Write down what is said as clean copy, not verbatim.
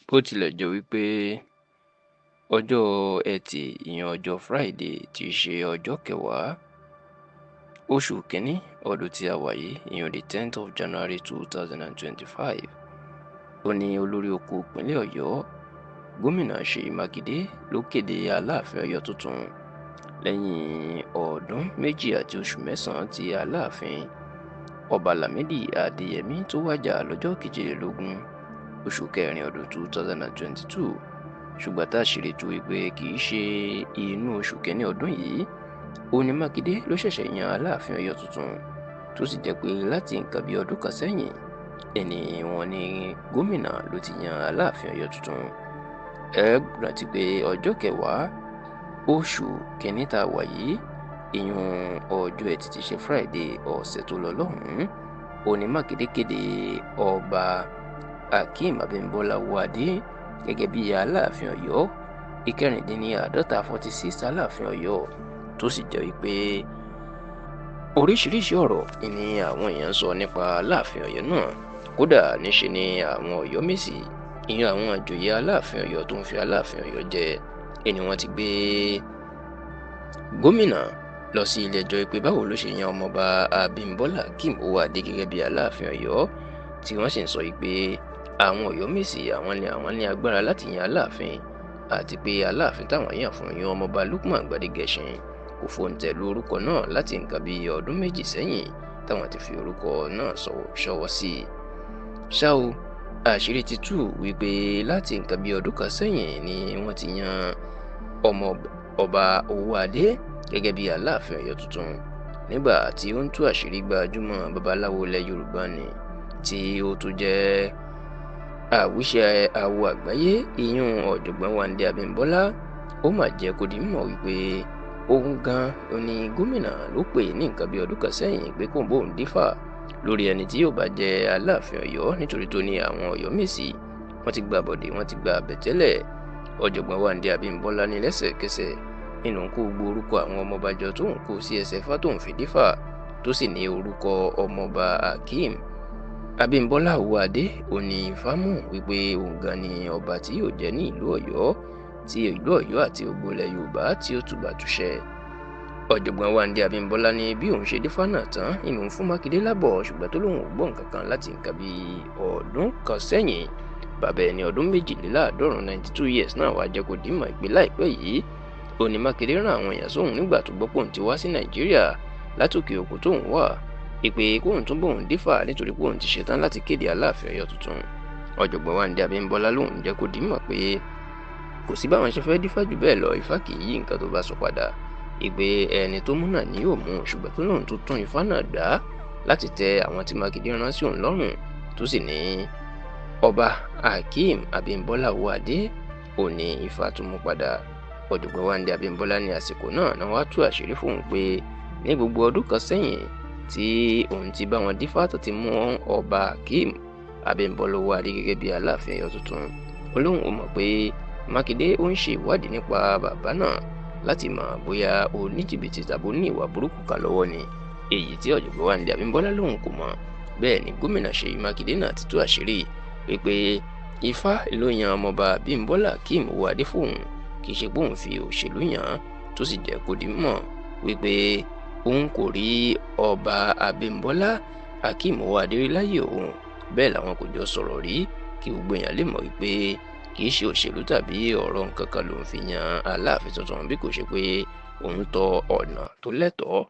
Bó tilẹ̀ jẹ́ wípé ọjọ́ Ẹtì ìyẹn ọjọ́ Friday tí í ṣe ọjọ́ kẹwàá oṣù kínní ọdún tí a wà yìí ìyẹn the 10th of January 2025 ó ní olórí oko ìpínlẹ̀ Ọ̀yọ́ gómìnà Ṣèyí Mákindé ló kéde Aláàfin Ọ̀yọ́ tuntun lẹ́yìn ọdún méjì àti oṣù mẹ́sàn-án tí Aláàfin Ọba Lámídì Adéyẹmí tó wàjà lọ́jọ́ kejìlélógún oṣù kẹrin ọdún 2022 ṣùgbọ́n tá a ṣèlérí tú wípé kì í ṣe inú oṣù kínní ọdún yìí ó ní Mákindé ló ṣẹ̀ṣẹ̀ yan Aláàfin Ọ̀yọ́ tuntun tó sì jẹ́ pé láti nǹkan bí ọdún kan sẹ́yìn ẹni wọn ní gómìnà ló ti yan Aláàfin Ọ̀yọ́ tuntun. Ẹ rántí pé ọjọ́ kẹwàá oṣù kínní tá a wà yìí ìyún ọjọ́ Ẹtì tí ṣe Friday ọ̀sẹ̀ tó lọ lọ́hùn-ún ó ní Mákindé kéde Ọba Hakeem Abímbọ́lá Owóadé gẹ́gẹ́ bí Aláàfin Ọ̀yọ́ ìkẹrìndínláàádọ́ta 46 Aláàfin Ọ̀yọ́ tó sì jẹ́ wípé oríṣiríṣi ọ̀rọ̀ ni àwọn èèyàn sọ nípa Aláàfin Ọ̀yọ́ náà. Kódà níṣe ni àwọn Ọ̀yọ́mèsì ìyẹn àwọn àjòyè Aláàfin Ọ̀yọ́ tó ń fi Aláàfin Ọ̀yọ́ jẹ ẹni wọ́n ti gbé gómìnà lọ sí ilé ẹjọ́ pé báwo ló ṣe yan ọmọọba Abímbọ́lá Hakeem Owóadé gẹ́gẹ́ bí Aláàfin Ọ̀yọ́ tí wọ́n sì ń sọ pé àwọn Ọ̀yọ́mèsì àwọn ní agbára láti yan Aláàfin àti pé Aláàfin táwọn yàn fún yan ọmọọba Lukman Gbadegẹṣin kò fòǹtẹ̀ lu orúkọ náà láti nǹkan bí ọdún méjì sẹ́yìn táwọn ti fi orúkọ náà ṣọwọ́ sí i. ṣá o àṣírí ti tú wípé láti nǹkan bí ọdún kan sẹ́yìn ni wọ́n ti yan ọba Owóadé gẹ́gẹ́ bí Aláàfin Ọ̀yọ́ tuntun nígbà tí ó ń tú àṣírí gbajúmọ̀ babaláwo ilẹ̀ Yorùbá ni tí ó tún jẹ́ àwíṣẹ́ awo àgbáyé ìyún ọ̀jọ̀gbọ́n Wándé Abímbọ́lá ó mà jẹ́ kó di mímọ̀ wípé òun gan ni gómìnà ló pè ní nǹkan bí ọdún kan sẹ́yìn pé kóun bóun dífà lórí ẹni tí yóò bá jẹ Aláàfin Ọ̀yọ́ nítorí tó ní àwọn Ọ̀yọ́mèsì wọ́n ti gba bọ̀dé wọ́n ti gba àbẹ̀tẹ́lẹ̀. Ọ̀jọ̀gbọ́n Wándé Abímbọ́lá ní lẹ́sẹ̀kẹsẹ̀ nínú kó gbogbo orúkọ àwọn ọmọọbàjọ tó ń kó sí ẹsẹ̀ fá tó ń fi dífà tó sì ní orúkọ ọmọọba Hakeem Abímbọ́lá Owóadé ó ní fámù wípé òun gan ni ọba tí yóò jẹ ní ìlú Ọ̀yọ́ tí ìlú Ọ̀yọ́ àti gbogbo ilẹ̀ Yorùbá tí ó tùbà túṣẹ. Ọ̀jọ̀gbọ́n Wándé Abímbọ́lá ní bí òun ṣe dífá náà tán nínú fún Mákindé lábọ̀ ṣùgbọ́n tó lóun ò gbọ́ nǹkan kan láti nǹkan bí ọdún kan sẹ́yìn. Bàbá ẹni ọdún 92 years náà wàá jẹ́ kó dìímọ̀ ìpè láìpẹ́ yìí ó ní Mákindé rán àwọn èèyàn sóhun nígbà tó gbọ́ pòun ti wá sí Nàìjíríà látòkè òkun tóun wà ìpè kóun tún bóun dífà nítorí pé òun ti ṣetán láti kéde Aláàfin Ọ̀yọ́ tuntun. Ọ̀jọ̀gbọ́n Wándé Abímbọ́lá lòun jẹ́ kó dìímọ̀ pé kò sí báwọn ṣe fẹ́ dífá jù bẹ́ẹ̀ lọ Ifá kì í yí nǹkan tó bá sọ padà ìpè ẹni tó mú náà ni yóò mú ṣùgbọ́n tó lóun tó tún Ifá náà dá láti tẹ àwọn tí Mákindé rán sí òun lọ́rùn tó sì ní Ọba Hakeem Abímbọ́lá Owóadé ò ní Ifá tún mú padà. Ọ̀jọ̀gbọ́n Wándé Abímbọ́lá ní àsìkò náà wá tú àṣírí fóun pé ní gbogbo ọdún kan sẹ́yìn tí òun ti bá wọn dífá tó ti mú Ọba Hakeem Abímbọ́lá Owóadé gẹ́gẹ́ bí Aláàfin Ọ̀yọ́ tuntun ó lóun ò mọ̀ pé Mákindé ó ń ṣe ìwádìí nípa bàbá náà láti mọ̀ bóyá ó ní jìbìtì tàbí ó ní ìwà burúkú kan lọ́wọ́ ni èyí tí Ọ̀jọ̀gbọ́n Wándé Abímbọ́lá lòun kò mọ̀. Bẹ́ẹ̀ ni gómìnà Ṣèyí Mákindé náà ti tú àṣírí wípé Ifá ló yan ọmọọba Abímbọ́lá Hakeem Owóadé fóun kì í ṣe pé òun fi òṣèlú yàn án tó sì jẹ́ kó di mọ̀ wípé òun kò rí ọba Abímbọ́lá Hakeem Owóadé rí láyé òun bẹ́ẹ̀ làwọn kò jọ sọ̀rọ̀ rí kí gbogbo èèyàn lè mọ̀ wípé kì í ṣe òṣèlú tàbí ọ̀rọ̀ nǹkan kan lòun fi yan Aláàfin tuntun bí kò ṣe pé òun tọ ọ̀nà tó lẹ́tọ̀ọ́.